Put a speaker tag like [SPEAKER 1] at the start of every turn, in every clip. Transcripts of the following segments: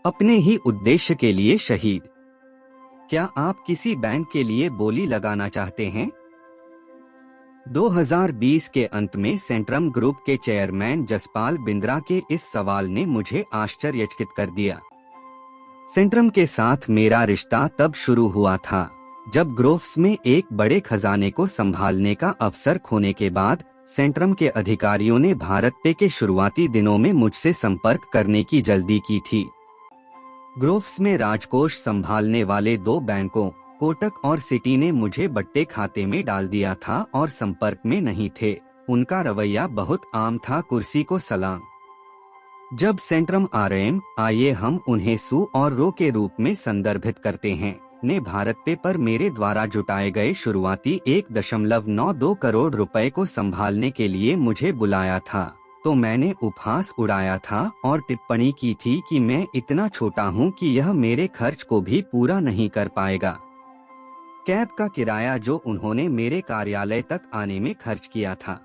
[SPEAKER 1] अपने ही उद्देश्य के लिए शहीद। क्या आप किसी बैंक के लिए बोली लगाना चाहते हैं? 2020 के अंत में सेंट्रम ग्रुप के चेयरमैन जसपाल बिंद्रा के इस सवाल ने मुझे आश्चर्यचकित कर दिया। सेंट्रम के साथ मेरा रिश्ता तब शुरू हुआ था जब ग्रोव्स में एक बड़े खजाने को संभालने का अवसर खोने के बाद सेंट्रम के अधिकारियों ने भारत पे के शुरुआती दिनों में मुझसे संपर्क करने की जल्दी की थी। ग्रोव्स में राजकोष संभालने वाले दो बैंकों कोटक और सिटी ने मुझे बट्टे खाते में डाल दिया था और संपर्क में नहीं थे। उनका रवैया बहुत आम था, कुर्सी को सलाम। जब सेंट्रम आरएम, आइए हम उन्हें सू और रो के रूप में संदर्भित करते हैं, ने भारत पे पर मेरे द्वारा जुटाए गए शुरुआती 1.92 करोड़ रुपए को संभालने के लिए मुझे बुलाया था, तो मैंने उपहास उड़ाया था और टिप्पणी की थी कि मैं इतना छोटा हूं कि यह मेरे खर्च को भी पूरा नहीं कर पाएगा। कैब का किराया जो उन्होंने मेरे कार्यालय तक आने में खर्च किया था।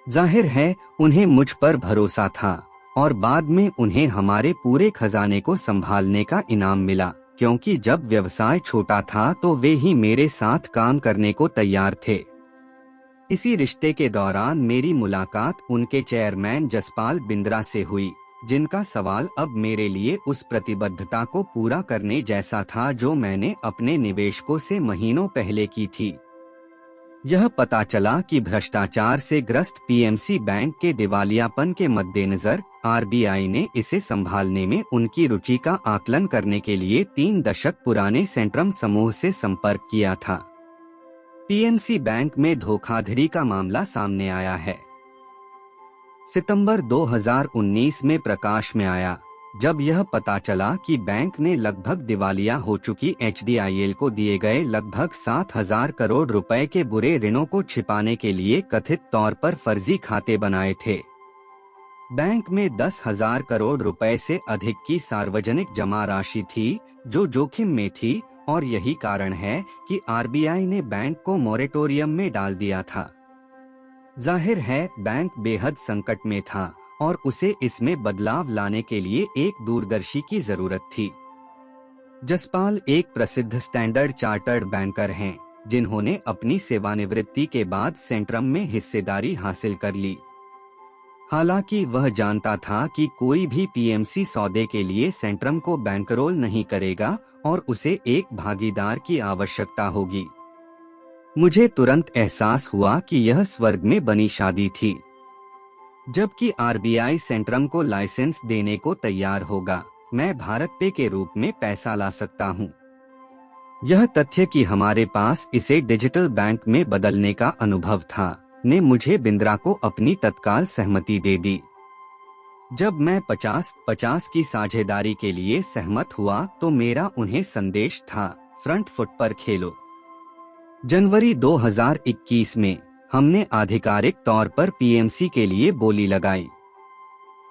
[SPEAKER 1] जाहिर है उन्हें मुझ पर भरोसा था और बाद में उन्हें हमारे पूरे खजाने को संभालने का इनाम मिला, क्योंकि जब व्यवसाय छोटा था तो वे ही मेरे साथ काम करने को तैयार थे। इसी रिश्ते के दौरान मेरी मुलाकात उनके चेयरमैन जसपाल बिंद्रा से हुई, जिनका सवाल अब मेरे लिए उस प्रतिबद्धता को पूरा करने जैसा था जो मैंने अपने निवेशकों से महीनों पहले की थी। यह पता चला कि भ्रष्टाचार से ग्रस्त पीएमसी बैंक के दिवालियापन के मद्देनजर आरबीआई ने इसे संभालने में उनकी रुचि का आकलन करने के लिए 3 दशक पुराने सेंट्रम समूह से संपर्क किया था। पीएमसी बैंक में धोखाधड़ी का मामला सामने आया है। सितंबर 2019 में प्रकाश में आया, जब यह पता चला कि बैंक ने लगभग दिवालिया हो चुकी एचडीआईएल को दिए गए लगभग 7,000 करोड़ रुपए के बुरे ऋणों को छिपाने के लिए कथित तौर पर फर्जी खाते बनाए थे। बैंक में 10,000 करोड़ रुपए से अधिक की सार्वजनिक जमा राशि थी जो जोखिम में थी, और यही कारण है कि आरबीआई ने बैंक को मोरेटोरियम में डाल दिया था। जाहिर है बैंक बेहद संकट में था और उसे इसमें बदलाव लाने के लिए एक दूरदर्शी की जरूरत थी। जसपाल एक प्रसिद्ध स्टैंडर्ड चार्टर्ड बैंकर हैं, जिन्होंने अपनी सेवानिवृत्ति के बाद सेंट्रम में हिस्सेदारी हासिल कर ली। हालांकि वह जानता था कि कोई भी पीएमसी सौदे के लिए सेंट्रम को बैंकरोल नहीं करेगा और उसे एक भागीदार की आवश्यकता होगी। मुझे तुरंत एहसास हुआ कि यह स्वर्ग में बनी शादी थी। जबकि आरबीआई सेंट्रम को लाइसेंस देने को तैयार होगा, मैं भारत पे के रूप में पैसा ला सकता हूँ। यह तथ्य कि हमारे पास इसे डिजिटल बैंक में बदलने का अनुभव था, ने मुझे बिंद्रा को अपनी तत्काल सहमति दे दी। जब मैं 50-50 की साझेदारी के लिए सहमत हुआ तो मेरा उन्हें संदेश था, फ्रंट फुट पर खेलो। जनवरी 2021 में हमने आधिकारिक तौर पर पीएमसी के लिए बोली लगाई।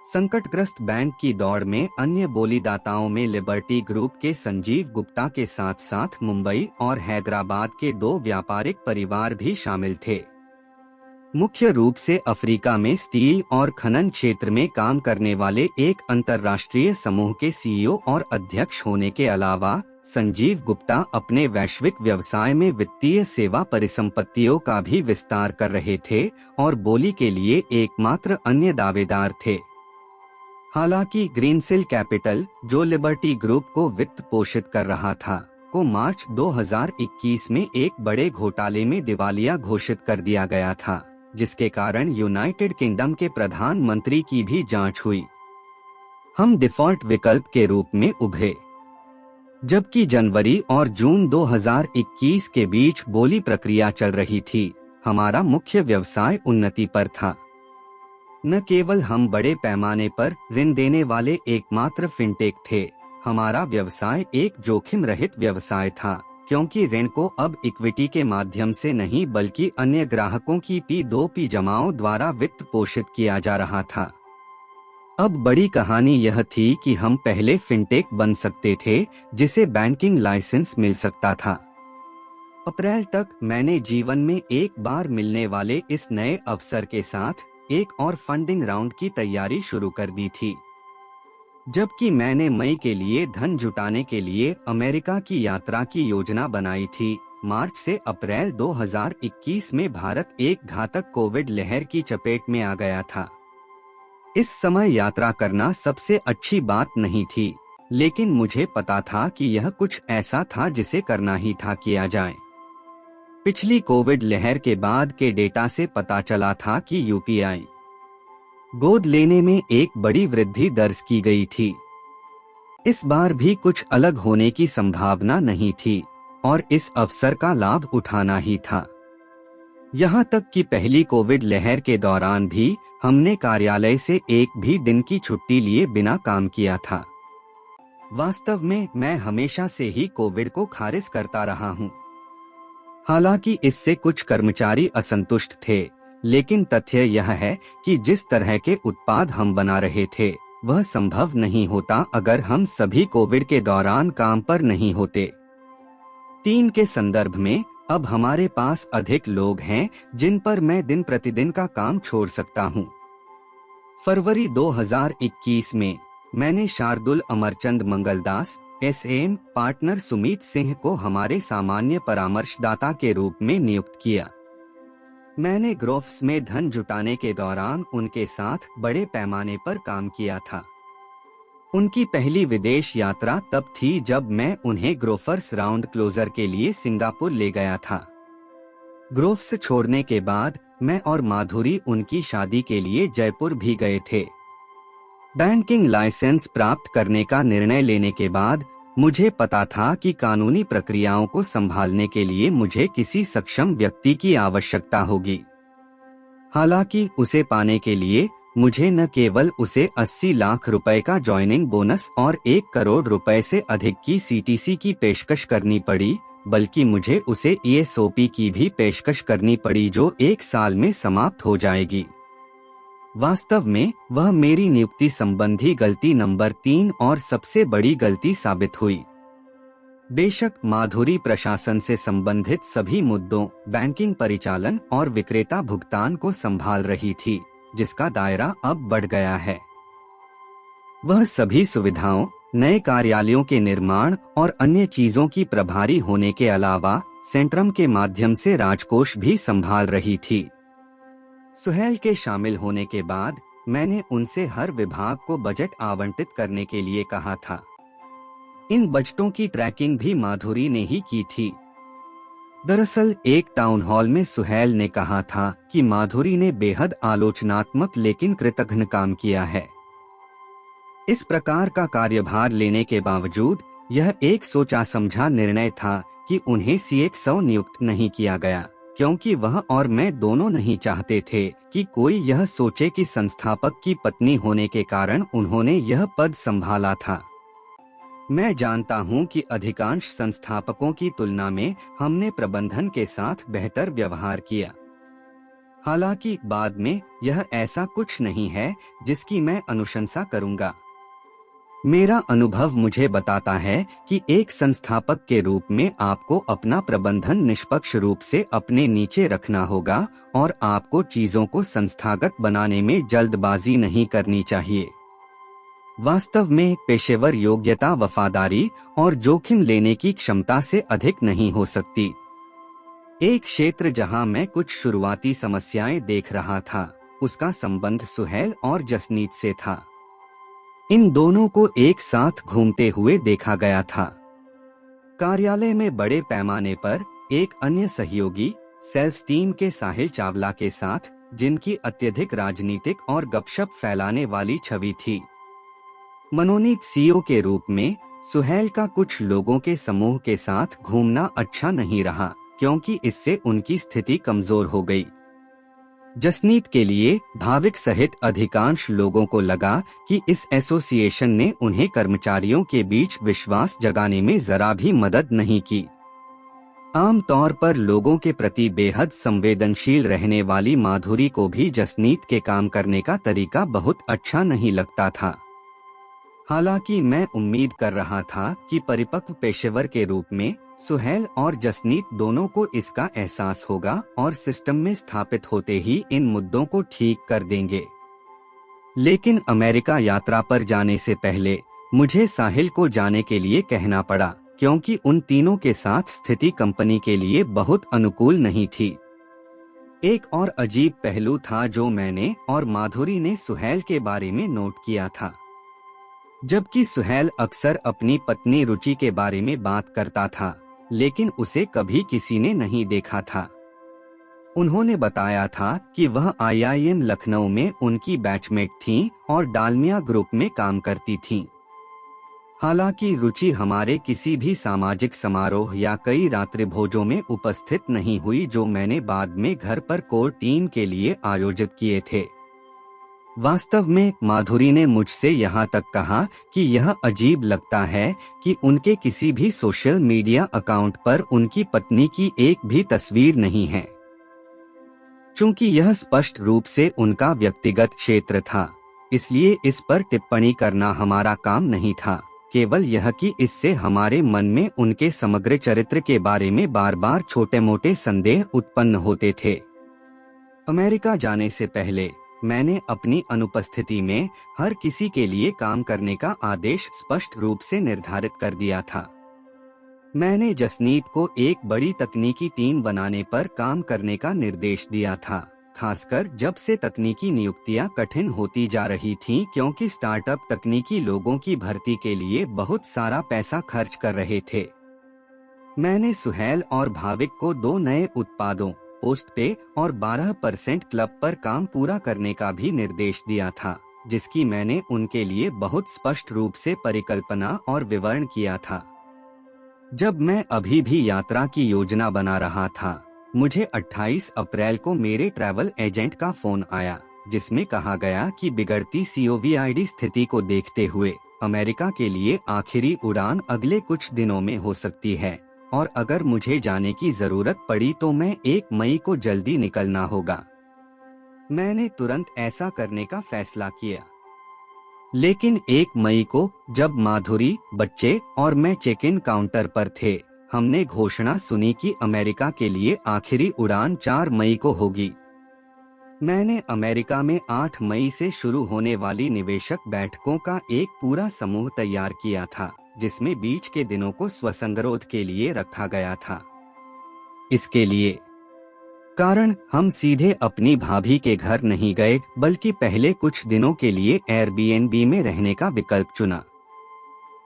[SPEAKER 1] संकटग्रस्त बैंक की दौड़ में अन्य बोलीदाताओं में लिबर्टी ग्रुप के संजीव गुप्ता के साथ साथ मुंबई और हैदराबाद के 2 व्यापारिक परिवार भी शामिल थे। मुख्य रूप से अफ्रीका में स्टील और खनन क्षेत्र में काम करने वाले एक अंतर्राष्ट्रीय समूह के सीईओ और अध्यक्ष होने के अलावा संजीव गुप्ता अपने वैश्विक व्यवसाय में वित्तीय सेवा परिसंपत्तियों का भी विस्तार कर रहे थे और बोली के लिए एकमात्र अन्य दावेदार थे। हालांकि ग्रीनसिल कैपिटल, जो लिबर्टी ग्रुप को वित्त पोषित कर रहा था, को मार्च 2021 में एक बड़े घोटाले में दिवालिया घोषित कर दिया गया था, जिसके कारण यूनाइटेड किंगडम के प्रधानमंत्री की भी जांच हुई। हम डिफॉल्ट विकल्प के रूप में उभरे। जबकि जनवरी और जून 2021 के बीच बोली प्रक्रिया चल रही थी, हमारा मुख्य व्यवसाय उन्नति पर था। न केवल हम बड़े पैमाने पर ऋण देने वाले एकमात्र फिनटेक थे, हमारा व्यवसाय एक जोखिम रहित व्यवसाय था, क्योंकि ऋण को अब इक्विटी के माध्यम से नहीं बल्कि अन्य ग्राहकों की P2P जमाओं द्वारा वित्त पोषित किया जा रहा था। अब बड़ी कहानी यह थी कि हम पहले फिनटेक बन सकते थे जिसे बैंकिंग लाइसेंस मिल सकता था। अप्रैल तक मैंने जीवन में एक बार मिलने वाले इस नए अवसर के साथ एक और फंडिंग राउंड की तैयारी शुरू कर दी थी। जबकि मैंने मई के लिए धन जुटाने के लिए अमेरिका की यात्रा की योजना बनाई थी। मार्च से अप्रैल 2021 में भारत एक घातक कोविड लहर की चपेट में आ गया था। इस समय यात्रा करना सबसे अच्छी बात नहीं थी, लेकिन मुझे पता था कि यह कुछ ऐसा था जिसे करना ही था, किया जाए। पिछली कोविड लहर के बाद के डेटा से पता चला था कि यूपीआई गोद लेने में एक बड़ी वृद्धि दर्ज की गई थी। इस बार भी कुछ अलग होने की संभावना नहीं थी और इस अवसर का लाभ उठाना ही था। यहाँ तक कि पहली कोविड लहर के दौरान भी हमने कार्यालय से एक भी दिन की छुट्टी लिए बिना काम किया था। वास्तव में मैं हमेशा से ही कोविड को खारिज करता रहा हूँ। हालांकि इससे कुछ कर्मचारी असंतुष्ट थे, लेकिन तथ्य यह है कि जिस तरह के उत्पाद हम बना रहे थे वह संभव नहीं होता अगर हम सभी कोविड के दौरान काम पर नहीं होते। टीम के संदर्भ में अब हमारे पास अधिक लोग हैं जिन पर मैं दिन प्रतिदिन का काम छोड़ सकता हूं। फरवरी 2021 में मैंने शार्दुल अमरचंद मंगलदास एसएम पार्टनर सुमीत सिंह को हमारे सामान्य परामर्शदाता के रूप में नियुक्त किया। मैंने ग्रोफ्स में धन जुटाने के दौरान उनके साथ बड़े पैमाने पर काम किया था। उनकी पहली विदेश यात्रा तब थी जब मैं उन्हें ग्रोफर्स राउंड क्लोजर के लिए सिंगापुर ले गया था। ग्रोफ्स छोड़ने के बाद मैं और माधुरी उनकी शादी के लिए जयपुर भी गए थे। बैंकिंग लाइसेंस प्राप्त करने का निर्णय लेने के बाद मुझे पता था कि कानूनी प्रक्रियाओं को संभालने के लिए मुझे किसी सक्षम व्यक्ति की आवश्यकता होगी। हालांकि उसे पाने के लिए मुझे न केवल उसे 80 लाख रुपए का ज्वाइनिंग बोनस और 1 करोड़ रुपए से अधिक की सीटीसी की पेशकश करनी पड़ी, बल्कि मुझे उसे ईएसओपी की भी पेशकश करनी पड़ी जो 1 साल में समाप्त हो जाएगी। वास्तव में वह मेरी नियुक्ति संबंधी गलती नंबर 3 और सबसे बड़ी गलती साबित हुई। बेशक माधुरी प्रशासन से संबंधित सभी मुद्दों, बैंकिंग परिचालन और विक्रेता भुगतान को संभाल रही थी, जिसका दायरा अब बढ़ गया है। वह सभी सुविधाओं, नए कार्यालयों के निर्माण और अन्य चीजों की प्रभारी होने के अलावा सेंट्रम के माध्यम से राजकोष भी संभाल रही थी। सुहेल के शामिल होने के बाद मैंने उनसे हर विभाग को बजट आवंटित करने के लिए कहा था। इन बजटों की ट्रैकिंग भी माधुरी ने ही की थी। दरअसल एक टाउन हॉल में सुहेल ने कहा था कि माधुरी ने बेहद आलोचनात्मक लेकिन कृतघ्न काम किया है। इस प्रकार का कार्यभार लेने के बावजूद यह एक सोचा समझा निर्णय था कि उन्हें CXO नियुक्त नहीं किया गया, क्योंकि वह और मैं दोनों नहीं चाहते थे कि कोई यह सोचे कि संस्थापक की पत्नी होने के कारण उन्होंने यह पद संभाला था। मैं जानता हूं कि अधिकांश संस्थापकों की तुलना में हमने प्रबंधन के साथ बेहतर व्यवहार किया। हालांकि बाद में यह ऐसा कुछ नहीं है जिसकी मैं अनुशंसा करूंगा। मेरा अनुभव मुझे बताता है कि एक संस्थापक के रूप में आपको अपना प्रबंधन निष्पक्ष रूप से अपने नीचे रखना होगा और आपको चीजों को संस्थागत बनाने में जल्दबाजी नहीं करनी चाहिए। वास्तव में पेशेवर योग्यता वफादारी और जोखिम लेने की क्षमता से अधिक नहीं हो सकती। एक क्षेत्र जहां मैं कुछ शुरुआती समस्याएं देख रहा था, उसका संबंध सुहेल और जसनीत से था। इन दोनों को एक साथ घूमते हुए देखा गया था। कार्यालय में बड़े पैमाने पर एक अन्य सहयोगी सेल्स टीम के साहिल चावला के साथ, जिनकी अत्यधिक राजनीतिक और गपशप फैलाने वाली छवि थी। मनोनीत सीईओ के रूप में सुहेल का कुछ लोगों के समूह के साथ घूमना अच्छा नहीं रहा, क्योंकि इससे उनकी स्थिति कमजोर हो गई। जसनीत के लिए भाविक सहित अधिकांश लोगों को लगा कि इस एसोसिएशन ने उन्हें कर्मचारियों के बीच विश्वास जगाने में जरा भी मदद नहीं की। आमतौर पर लोगों के प्रति बेहद संवेदनशील रहने वाली माधुरी को भी जसनीत के काम करने का तरीका बहुत अच्छा नहीं लगता था। हालांकि मैं उम्मीद कर रहा था कि परिपक्व पेशेवर के रूप में सुहेल और जसनीत दोनों को इसका एहसास होगा और सिस्टम में स्थापित होते ही इन मुद्दों को ठीक कर देंगे। लेकिन अमेरिका यात्रा पर जाने से पहले मुझे साहिल को जाने के लिए कहना पड़ा, क्योंकि उन तीनों के साथ स्थिति कंपनी के लिए बहुत अनुकूल नहीं थी। एक और अजीब पहलू था जो मैंने और माधुरी ने सुहैल के बारे में नोट किया था। जबकि सुहैल अक्सर अपनी पत्नी रुचि के बारे में बात करता था, लेकिन उसे कभी किसी ने नहीं देखा था। उन्होंने बताया था कि वह IIM लखनऊ में उनकी बैचमेट थीं और डालमिया ग्रुप में काम करती थीं। हालांकि रुचि हमारे किसी भी सामाजिक समारोह या कई रात्रि भोजों में उपस्थित नहीं हुई जो मैंने बाद में घर पर कोर टीम के लिए आयोजित किए थे। वास्तव में माधुरी ने मुझसे यहाँ तक कहा कि यह अजीब लगता है कि उनके किसी भी सोशल मीडिया अकाउंट पर उनकी पत्नी की एक भी तस्वीर नहीं है। चूंकि यह स्पष्ट रूप से उनका व्यक्तिगत क्षेत्र था, इसलिए इस पर टिप्पणी करना हमारा काम नहीं था, केवल यह कि इससे हमारे मन में उनके समग्र चरित्र के बारे में बार बार छोटे मोटे संदेह उत्पन्न होते थे। अमेरिका जाने से पहले मैंने अपनी अनुपस्थिति में हर किसी के लिए काम करने का आदेश स्पष्ट रूप से निर्धारित कर दिया था। मैंने जसनीत को एक बड़ी तकनीकी टीम बनाने पर काम करने का निर्देश दिया था, खासकर जब से तकनीकी नियुक्तियां कठिन होती जा रही थीं, क्योंकि स्टार्टअप तकनीकी लोगों की भर्ती के लिए बहुत सारा पैसा खर्च कर रहे थे। मैंने सुहैल और भाविक को 2 नए उत्पादों पोस्ट पे और 12% क्लब पर काम पूरा करने का भी निर्देश दिया था, जिसकी मैंने उनके लिए बहुत स्पष्ट रूप से परिकल्पना और विवरण किया था। जब मैं अभी भी यात्रा की योजना बना रहा था, मुझे 28 अप्रैल को मेरे ट्रैवल एजेंट का फोन आया, जिसमें कहा गया कि बिगड़ती COVID स्थिति को देखते हुए अमेरिका के लिए आखिरी उड़ान अगले कुछ दिनों में हो सकती है और अगर मुझे जाने की जरूरत पड़ी तो मैं 1 मई को जल्दी निकलना होगा। मैंने तुरंत ऐसा करने का फैसला किया। लेकिन 1 मई को जब माधुरी, बच्चे और मैं चेक इन काउंटर पर थे, हमने घोषणा सुनी कि अमेरिका के लिए आखिरी उड़ान 4 मई को होगी। मैंने अमेरिका में 8 मई से शुरू होने वाली निवेशक बैठकों का एक पूरा समूह तैयार किया था, जिसमें बीच के दिनों को स्वसंगरोध के लिए रखा गया था। इसके लिए कारण हम सीधे अपनी भाभी के घर नहीं गए, बल्कि पहले कुछ दिनों के लिए एयरबीएनबी में रहने का विकल्प चुना।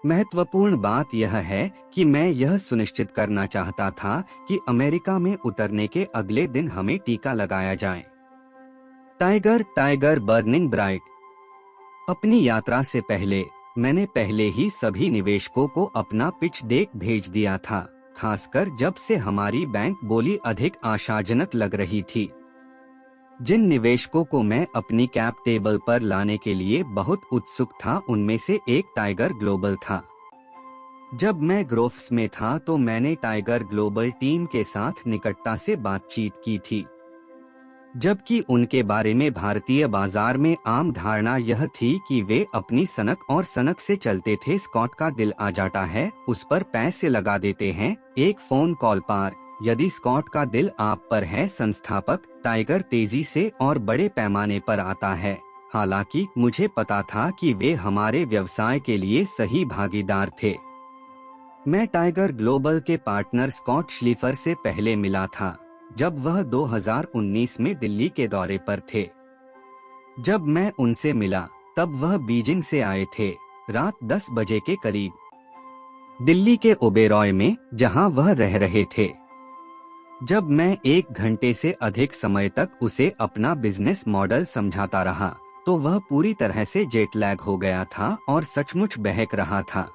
[SPEAKER 1] महत्वपूर्ण बात यह है कि मैं यह सुनिश्चित करना चाहता था कि अमेरिका में उतरने के अगले दिन हमें टीका लगाया जाए। Tiger burning bright. अपनी यात्रा से पहले मैंने पहले ही सभी निवेशकों को अपना पिच डेक भेज दिया था, खासकर जब से हमारी बैंक बोली अधिक आशाजनक लग रही थी। जिन निवेशकों को मैं अपनी कैप टेबल पर लाने के लिए बहुत उत्सुक था, उनमें से एक टाइगर ग्लोबल था। जब मैं ग्रोफ्स में था तो मैंने टाइगर ग्लोबल टीम के साथ निकटता से बातचीत की थी, जबकि उनके बारे में भारतीय बाजार में आम धारणा यह थी कि वे अपनी सनक और सनक से चलते थे। स्कॉट का दिल आ जाता है, उस पर पैसे लगा देते हैं एक फोन कॉल पर। यदि स्कॉट का दिल आप पर है, संस्थापक टाइगर तेजी से और बड़े पैमाने पर आता है। हालांकि मुझे पता था कि वे हमारे व्यवसाय के लिए सही भागीदार थे। मैं टाइगर ग्लोबल के पार्टनर स्कॉट श्लीफर से पहले मिला था, जब वह 2019 में दिल्ली के दौरे पर थे। जब मैं उनसे मिला तब वह बीजिंग से आए थे, रात 10 बजे के करीब, दिल्ली के ओबेरॉय में, जहां वह रह रहे थे। जब मैं 1 घंटे से अधिक समय तक उसे अपना बिजनेस मॉडल समझाता रहा तो वह पूरी तरह से जेट लैग हो गया था और सचमुच बहक रहा था।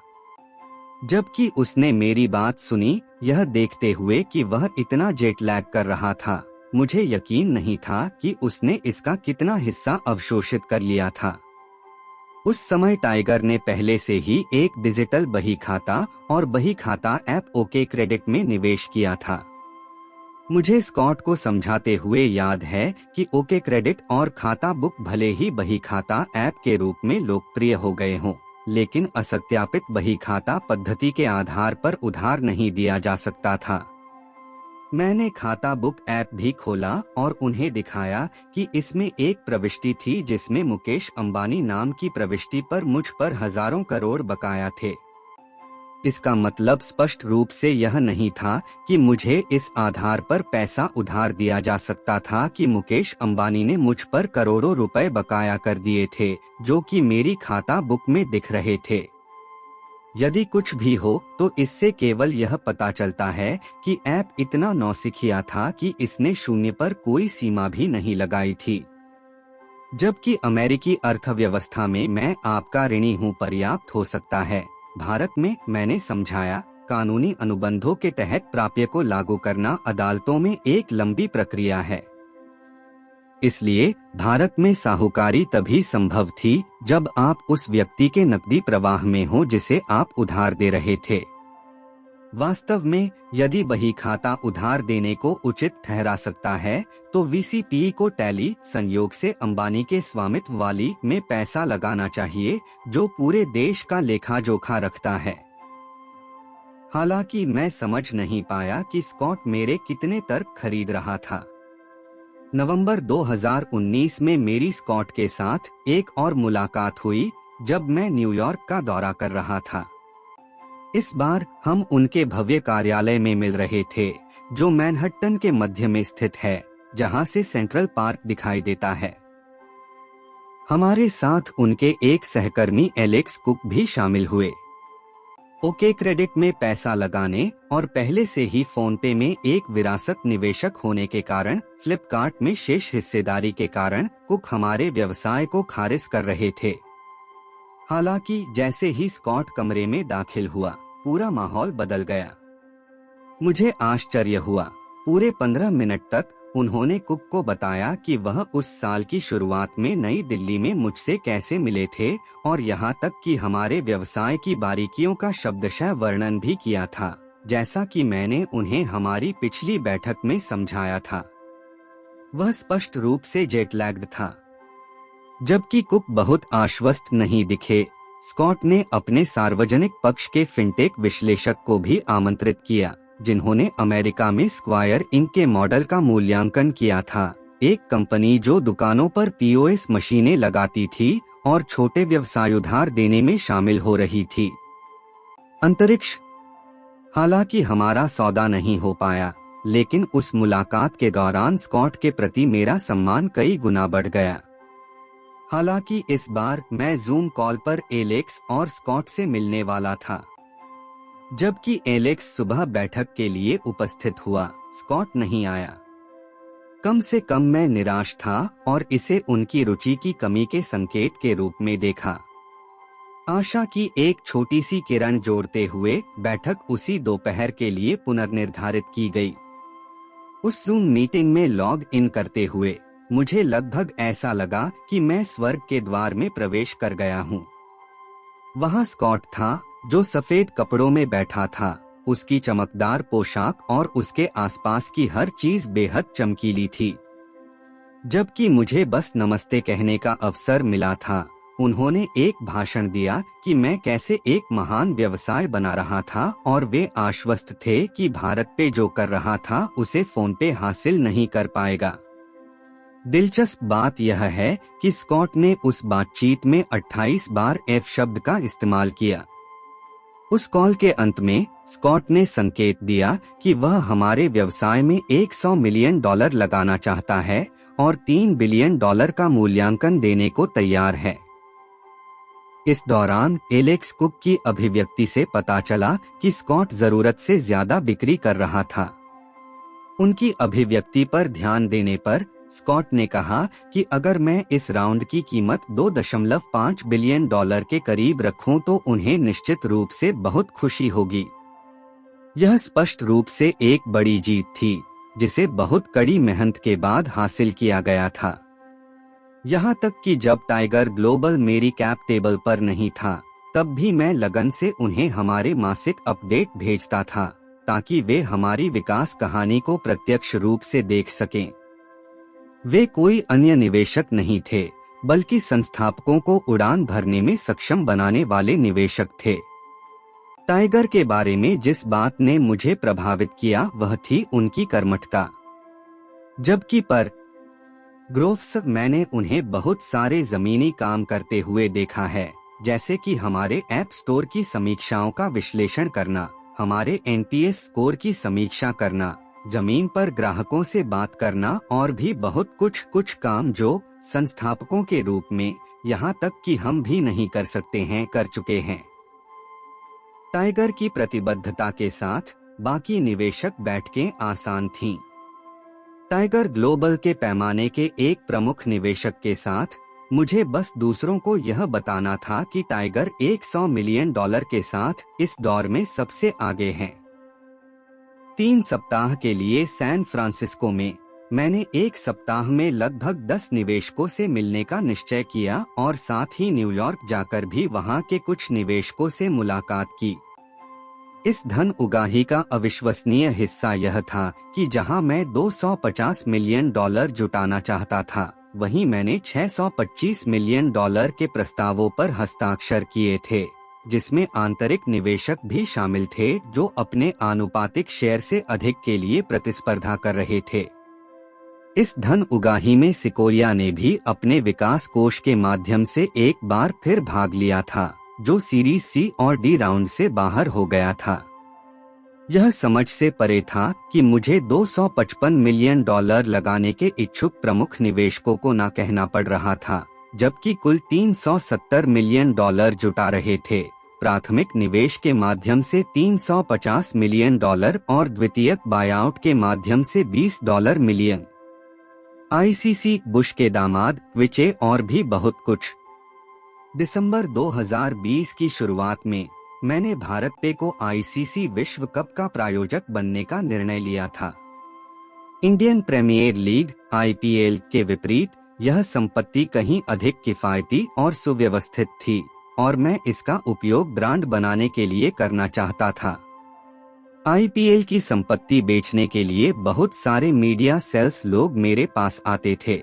[SPEAKER 1] जबकि उसने मेरी बात सुनी, यह देखते हुए कि वह इतना जेट लैग कर रहा था, मुझे यकीन नहीं था कि उसने इसका कितना हिस्सा अवशोषित कर लिया था। उस समय टाइगर ने पहले से ही एक डिजिटल बही खाता और बही खाता ऐप ओके क्रेडिट में निवेश किया था। मुझे स्कॉट को समझाते हुए याद है कि ओके क्रेडिट और खाता बुक भले ही बही खाता ऐप के रूप में लोकप्रिय हो गए हों, लेकिन असत्यापित बही खाता पद्धति के आधार पर उधार नहीं दिया जा सकता था। मैंने खाता बुक ऐप भी खोला और उन्हें दिखाया कि इसमें एक प्रविष्टि थी जिसमें मुकेश अंबानी नाम की प्रविष्टि पर मुझ पर हजारों करोड़ बकाया थे। इसका मतलब स्पष्ट रूप से यह नहीं था कि मुझे इस आधार पर पैसा उधार दिया जा सकता था कि मुकेश अंबानी ने मुझ पर करोड़ों रुपए बकाया कर दिए थे, जो कि मेरी खाता बुक में दिख रहे थे। यदि कुछ भी हो तो इससे केवल यह पता चलता है कि ऐप इतना नौसिखिया था कि इसने शून्य पर कोई सीमा भी नहीं लगाई थी। जबकि अमेरिकी अर्थव्यवस्था में मैं आपका ऋणी हूँ पर्याप्त हो सकता है, भारत में मैंने समझाया कानूनी अनुबंधों के तहत प्राप्य को लागू करना अदालतों में एक लंबी प्रक्रिया है। इसलिए भारत में साहूकारी तभी संभव थी जब आप उस व्यक्ति के नकदी प्रवाह में हो जिसे आप उधार दे रहे थे। वास्तव में यदि वही खाता उधार देने को उचित ठहरा सकता है तो वीसीपी को टैली संयोग से अंबानी के स्वामित्व वाली में पैसा लगाना चाहिए, जो पूरे देश का लेखा जोखा रखता है। हालांकि मैं समझ नहीं पाया कि स्कॉट मेरे कितने तर्क खरीद रहा था। नवंबर 2019 में मेरी स्कॉट के साथ एक और मुलाकात हुई जब मैं न्यूयॉर्क का दौरा कर रहा था। इस बार हम उनके भव्य कार्यालय में मिल रहे थे, जो मैनहट्टन के मध्य में स्थित है, जहां से सेंट्रल पार्क दिखाई देता है। हमारे साथ उनके एक सहकर्मी एलेक्स कुक भी शामिल हुए। ओके क्रेडिट में पैसा लगाने और पहले से ही फोन पे में एक विरासत निवेशक होने के कारण फ्लिपकार्ट में शेष हिस्सेदारी के कारण कुक हमारे व्यवसाय को खारिज कर रहे थे। हालांकि जैसे ही स्कॉट कमरे में दाखिल हुआ, पूरा माहौल बदल गया। मुझे आश्चर्य हुआ। पूरे 15 मिनट तक उन्होंने कुक को बताया कि वह उस साल की शुरुआत में नई दिल्ली में मुझसे कैसे मिले थे और यहाँ तक कि हमारे व्यवसाय की बारीकियों का शब्दशः वर्णन भी किया था, जैसा कि मैंने उन्हें हमारी पिछली बैठक में समझाया था। वह स्पष्ट रूप से जेटलैग्ड था। जबकि कुक बहुत आश्वस्त नहीं दिखे, स्कॉट ने अपने सार्वजनिक पक्ष के फिनटेक विश्लेषक को भी आमंत्रित किया, जिन्होंने अमेरिका में स्क्वायर इंक के मॉडल का मूल्यांकन किया था, एक कंपनी जो दुकानों पर पीओएस मशीनें लगाती थी और छोटे व्यवसाय उधार देने में शामिल हो रही थी। अंतरिक्ष। हालांकि हमारा सौदा नहीं हो पाया, लेकिन उस मुलाकात के दौरान स्कॉट के प्रति मेरा सम्मान कई गुना बढ़ गया। हालांकि इस बार मैं जूम कॉल पर एलेक्स और स्कॉट से मिलने वाला था। जबकि एलेक्स सुबह बैठक के लिए उपस्थित हुआ, स्कॉट नहीं आया। कम से कम मैं निराश था और इसे उनकी रुचि की कमी के संकेत के रूप में देखा। आशा की एक छोटी सी किरण जोड़ते हुए बैठक उसी दोपहर के लिए पुनर्निर्धारित की गई। उस जूम मीटिंग में लॉग इन करते हुए मुझे लगभग ऐसा लगा कि मैं स्वर्ग के द्वार में प्रवेश कर गया हूँ। वहाँ स्कॉट था, जो सफेद कपड़ों में बैठा था। उसकी चमकदार पोशाक और उसके आसपास की हर चीज बेहद चमकीली थी। जबकि मुझे बस नमस्ते कहने का अवसर मिला था, उन्होंने एक भाषण दिया कि मैं कैसे एक महान व्यवसाय बना रहा था और वे आश्वस्त थे कि भारत पे जो कर रहा था उसे फोन पे हासिल नहीं कर पाएगा। दिलचस्प बात यह है कि स्कॉट ने उस बातचीत में 28 बार एफ शब्द का इस्तेमाल किया। उस कॉल के अंत में स्कॉट ने संकेत दिया कि वह हमारे व्यवसाय में $100 मिलियन लगाना चाहता है और $3 बिलियन का मूल्यांकन देने को तैयार है। इस दौरान एलेक्स कुक की अभिव्यक्ति से पता चला कि स्कॉट जरूरत से ज्यादा बिक्री कर रहा था। उनकी अभिव्यक्ति पर ध्यान देने पर स्कॉट ने कहा कि अगर मैं इस राउंड की कीमत $2.5 बिलियन के करीब रखूं तो उन्हें निश्चित रूप से बहुत खुशी होगी। यह स्पष्ट रूप से एक बड़ी जीत थी, जिसे बहुत कड़ी मेहनत के बाद हासिल किया गया था। यहाँ तक कि जब टाइगर ग्लोबल मेरी कैप टेबल पर नहीं था, तब भी मैं लगन से उन्हें हमारे मासिक अपडेट भेजता था, ताकि वे हमारी विकास कहानी को प्रत्यक्ष रूप से देख सकें। वे कोई अन्य निवेशक नहीं थे, बल्कि संस्थापकों को उड़ान भरने में सक्षम बनाने वाले निवेशक थे। टाइगर के बारे में जिस बात ने मुझे प्रभावित किया वह थी उनकी कर्मठता। जबकि पर ग्रोव्स मैंने उन्हें बहुत सारे जमीनी काम करते हुए देखा है, जैसे कि हमारे ऐप स्टोर की समीक्षाओं का विश्लेषण करना, हमारे एनपीएस स्कोर की समीक्षा करना, जमीन पर ग्राहकों से बात करना और भी बहुत कुछ काम जो संस्थापकों के रूप में यहाँ तक कि हम भी नहीं कर सकते हैं कर चुके हैं। टाइगर की प्रतिबद्धता के साथ बाकी निवेशक बैठकें आसान थीं। टाइगर ग्लोबल के पैमाने के एक प्रमुख निवेशक के साथ मुझे बस दूसरों को यह बताना था कि टाइगर $100 मिलियन के साथ इस दौर में सबसे आगे है। 3 सप्ताह के लिए सैन फ्रांसिस्को में मैंने एक सप्ताह में लगभग 10 निवेशकों से मिलने का निश्चय किया और साथ ही न्यूयॉर्क जाकर भी वहां के कुछ निवेशकों से मुलाकात की। इस धन उगाही का अविश्वसनीय हिस्सा यह था कि जहां मैं $250 मिलियन जुटाना चाहता था, वहीं मैंने $625 मिलियन के प्रस्तावों पर हस्ताक्षर किए थे, जिसमें आंतरिक निवेशक भी शामिल थे जो अपने आनुपातिक शेयर से अधिक के लिए प्रतिस्पर्धा कर रहे थे। इस धन उगाही में सिकोरिया ने भी अपने विकास कोष के माध्यम से एक बार फिर भाग लिया था, जो सीरीज सी और डी राउंड से बाहर हो गया था। यह समझ से परे था कि मुझे $255 मिलियन लगाने के इच्छुक प्रमुख निवेशकों को ना कहना पड़ रहा था, जबकि कुल $370 मिलियन जुटा रहे थे। प्राथमिक निवेश के माध्यम से $350 मिलियन और द्वितीयक बायआउट के माध्यम से $20 मिलियन। आईसीसी, बुश के दामाद, विचे और भी बहुत कुछ। दिसंबर 2020 की शुरुआत में मैंने भारत पे को आईसीसी विश्व कप का प्रायोजक बनने का निर्णय लिया था। इंडियन प्रीमियर लीग आईपीएल के विपरीत यह संपत्ति कहीं अधिक किफायती और सुव्यवस्थित थी और मैं इसका उपयोग ब्रांड बनाने के लिए करना चाहता था। आईपीएल की संपत्ति बेचने के लिए बहुत सारे मीडिया सेल्स लोग मेरे पास आते थे।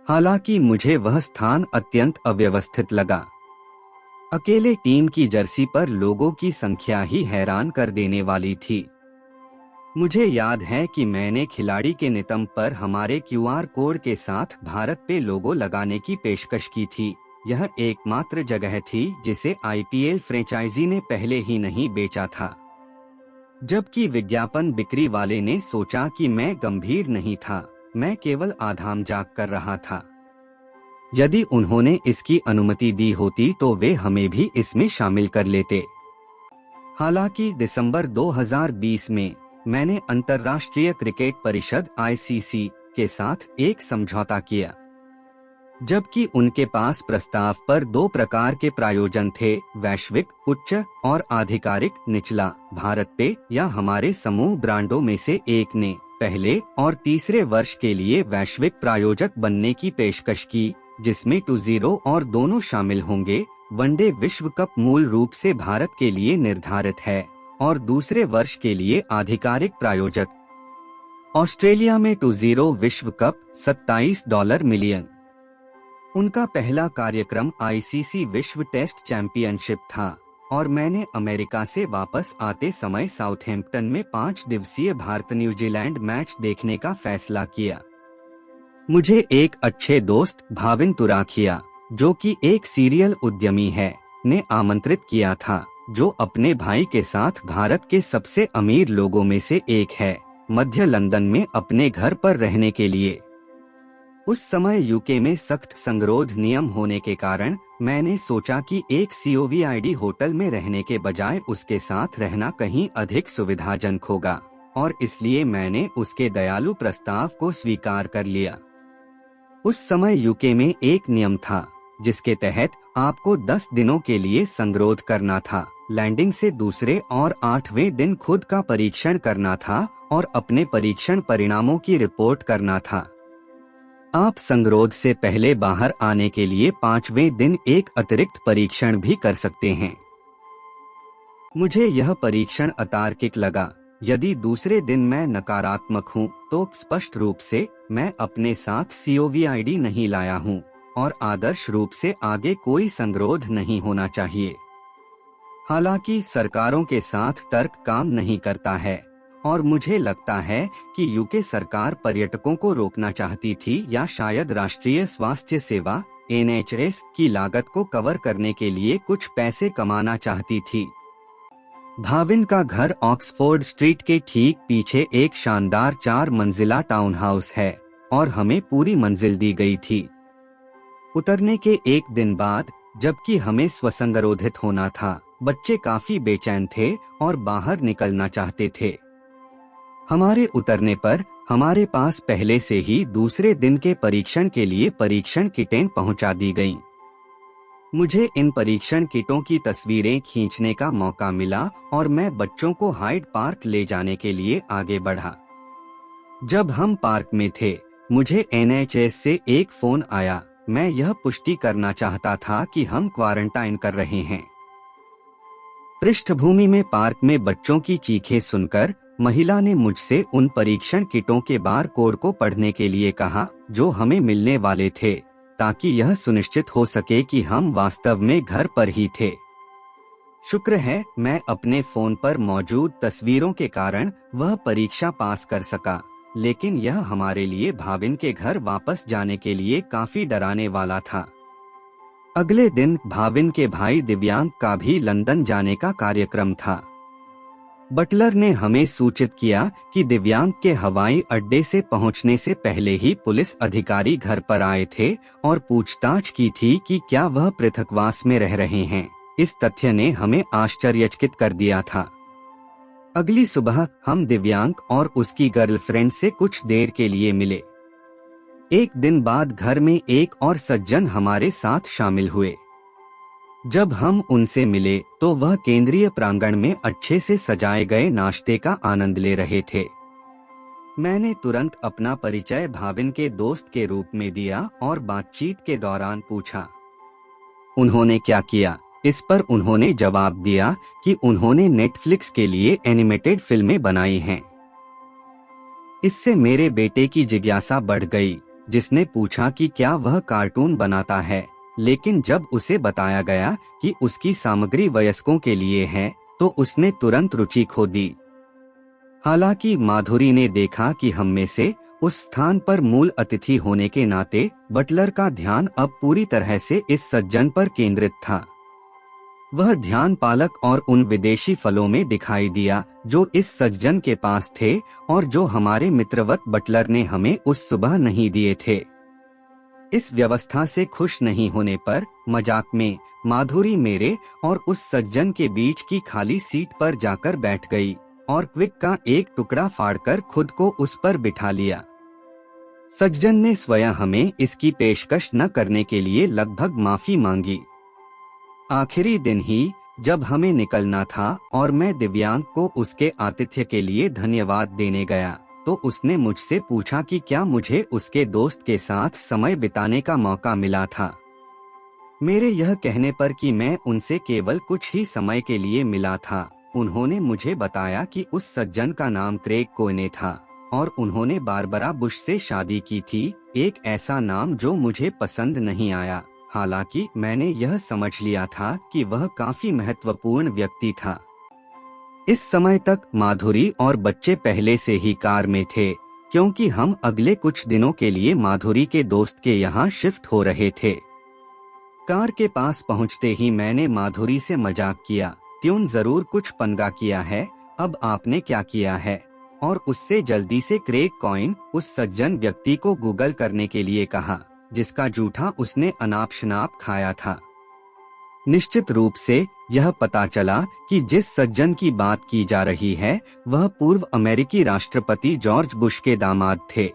[SPEAKER 1] हालांकि मुझे वह स्थान अत्यंत अव्यवस्थित लगा। अकेले टीम की जर्सी पर लोगों की संख्या ही हैरान कर देने वाली थी। मुझे याद है कि मैंने खिलाड़ी के नितंब पर हमारे क्यूआर कोड के साथ भारत पे लोगो लगाने की पेशकश की थी। यह एकमात्र जगह थी जिसे आईपीएल फ्रेंचाइजी ने पहले ही नहीं बेचा था। जबकि विज्ञापन बिक्री वाले ने सोचा कि मैं गंभीर नहीं था, मैं केवल आधामजाक कर रहा था। यदि उन्होंने इसकी अनुमति दी होती तो वे हमें भी इसमें शामिल कर लेते। हालांकि दिसंबर 2020 में मैंने अंतर्राष्ट्रीय क्रिकेट परिषद आईसीसी के साथ एक समझौता किया, जबकि उनके पास प्रस्ताव पर 2 प्रकार के प्रायोजन थे, वैश्विक उच्च और आधिकारिक निचला। भारत पे या हमारे समूह ब्रांडों में से एक ने पहले और तीसरे वर्ष के लिए वैश्विक प्रायोजक बनने की पेशकश की, जिसमें 2-0 और दोनों शामिल होंगे। वनडे विश्व कप मूल रूप से भारत के लिए निर्धारित है और दूसरे वर्ष के लिए आधिकारिक प्रायोजक ऑस्ट्रेलिया में 2-0 विश्व कप $27 मिलियन। उनका पहला कार्यक्रम आईसीसी विश्व टेस्ट चैंपियनशिप था और मैंने अमेरिका से वापस आते समय साउथहैम्पटन में 5 दिवसीय भारत न्यूजीलैंड मैच देखने का फैसला किया। मुझे एक अच्छे दोस्त भाविन तुराखिया, जो कि एक सीरियल उद्यमी है, ने आमंत्रित किया था, जो अपने भाई के साथ भारत के सबसे अमीर लोगों में से एक है, मध्य लंदन में अपने घर पर रहने के लिए। उस समय यूके में सख्त संगरोध नियम होने के कारण मैंने सोचा कि एक सीओवीआईडी होटल में रहने के बजाय उसके साथ रहना कहीं अधिक सुविधाजनक होगा और इसलिए मैंने उसके दयालु प्रस्ताव को स्वीकार कर लिया। उस समय यूके में एक नियम था जिसके तहत आपको 10 दिनों के लिए संगरोध करना था, लैंडिंग से दूसरे और 8वें दिन खुद का परीक्षण करना था और अपने परीक्षण परिणामों की रिपोर्ट करना था। आप संगरोध से पहले बाहर आने के लिए 5वें दिन एक अतिरिक्त परीक्षण भी कर सकते हैं। मुझे यह परीक्षण अतार्किक लगा। यदि दूसरे दिन मैं नकारात्मक हूं, तो स्पष्ट रूप से मैं अपने साथ सीओवीआईडी नहीं लाया हूं और आदर्श रूप से आगे कोई संगरोध नहीं होना चाहिए। हालांकि सरकारों के साथ तर्क काम नहीं करता है और मुझे लगता है कि यूके सरकार पर्यटकों को रोकना चाहती थी या शायद राष्ट्रीय स्वास्थ्य सेवा NHS की लागत को कवर करने के लिए कुछ पैसे कमाना चाहती थी। भाविन का घर ऑक्सफोर्ड स्ट्रीट के ठीक पीछे एक शानदार 4 मंजिला टाउन हाउस है और हमें पूरी मंजिल दी गई थी। उतरने के एक दिन बाद, जबकि हमें स्वसंगरोधित होना था, बच्चे काफी बेचैन थे और बाहर निकलना चाहते थे। हमारे उतरने पर हमारे पास पहले से ही दूसरे दिन के परीक्षण के लिए परीक्षण किटें पहुंचा दी गईं। मुझे इन परीक्षण किटों की तस्वीरें खींचने का मौका मिला और मैं बच्चों को हाइड पार्क ले जाने के लिए आगे बढ़ा। जब हम पार्क में थे, मुझे NHS से एक फोन आया। मैं यह पुष्टि करना चाहता था कि हम क्वारंटाइन कर रहे हैं। पृष्ठभूमि में पार्क में बच्चों की चीखें सुनकर महिला ने मुझसे उन परीक्षण किटों के बार कोड को पढ़ने के लिए कहा जो हमें मिलने वाले थे, ताकि यह सुनिश्चित हो सके कि हम वास्तव में घर पर ही थे। शुक्र है मैं अपने फोन पर मौजूद तस्वीरों के कारण वह परीक्षा पास कर सका, लेकिन यह हमारे लिए भाविन के घर वापस जाने के लिए काफी डराने वाला था। अगले दिन भाविन के भाई दिव्यांग का भी लंदन जाने का कार्यक्रम था। बटलर ने हमें सूचित किया कि दिव्यांग के हवाई अड्डे से पहुंचने से पहले ही पुलिस अधिकारी घर पर आए थे और पूछताछ की थी कि क्या वह पृथकवास में रह रहे हैं। इस तथ्य ने हमें आश्चर्यचकित कर दिया था। अगली सुबह हम दिव्यांग और उसकी गर्लफ्रेंड से कुछ देर के लिए मिले। एक दिन बाद घर में एक और सज्जन हमारे साथ शामिल हुए। जब हम उनसे मिले तो वह केंद्रीय प्रांगण में अच्छे से सजाए गए नाश्ते का आनंद ले रहे थे। मैंने तुरंत अपना परिचय भाविन के दोस्त के रूप में दिया और बातचीत के दौरान पूछा, उन्होंने क्या किया? इस पर उन्होंने जवाब दिया कि उन्होंने नेटफ्लिक्स के लिए एनिमेटेड फिल्में बनाई हैं। इससे मेरे बेटे की जिज्ञासा बढ़ गई, जिसने पूछा कि क्या वह कार्टून बनाता है, लेकिन जब उसे बताया गया कि उसकी सामग्री वयस्कों के लिए है, तो उसने तुरंत रुचि खो दी। हालांकि माधुरी ने देखा कि हम में से उस स्थान पर मूल अतिथि होने के नाते बटलर का ध्यान अब पूरी तरह से इस सज्जन पर केंद्रित था। वह ध्यान पालक और उन विदेशी फलों में दिखाई दिया जो इस सज्जन के पास थे और जो हमारे मित्रवत बटलर ने हमें उस सुबह नहीं दिए थे। इस व्यवस्था से खुश नहीं होने पर मजाक में माधुरी मेरे और उस सज्जन के बीच की खाली सीट पर जाकर बैठ गई और क्विक का एक टुकड़ा फाड़कर खुद को उस पर बिठा लिया। सज्जन ने स्वयं हमें इसकी पेशकश न करने के लिए लगभग माफी मांगी। आखिरी दिन ही जब हमें निकलना था और मैं दिव्यांग को उसके आतिथ्य के लिए धन्यवाद देने गया, तो उसने मुझसे पूछा कि क्या मुझे उसके दोस्त के साथ समय बिताने का मौका मिला था। मेरे यह कहने पर कि मैं उनसे केवल कुछ ही समय के लिए मिला था, उन्होंने मुझे बताया कि उस सज्जन का नाम क्रेग कोएने था और उन्होंने बारबरा बुश से शादी की थी, एक ऐसा नाम जो मुझे पसंद नहीं आया। हालांकि मैंने यह समझ लिया था कि वह काफी महत्वपूर्ण व्यक्ति था। इस समय तक माधुरी और बच्चे पहले से ही कार में थे, क्योंकि हम अगले कुछ दिनों के लिए माधुरी के दोस्त के यहाँ शिफ्ट हो रहे थे। कार के पास पहुँचते ही मैंने माधुरी से मजाक किया, ट्यून जरूर कुछ पंगा किया है, अब आपने क्या किया है? और उससे जल्दी से क्रेग कॉइन उस सज्जन व्यक्ति को गूगल करने के लिए कहा, जिसका जूठा उसने अनाप शनाप खाया था। निश्चित रूप से यह पता चला कि जिस सज्जन की बात की जा रही है वह पूर्व अमेरिकी राष्ट्रपति जॉर्ज बुश के दामाद थे।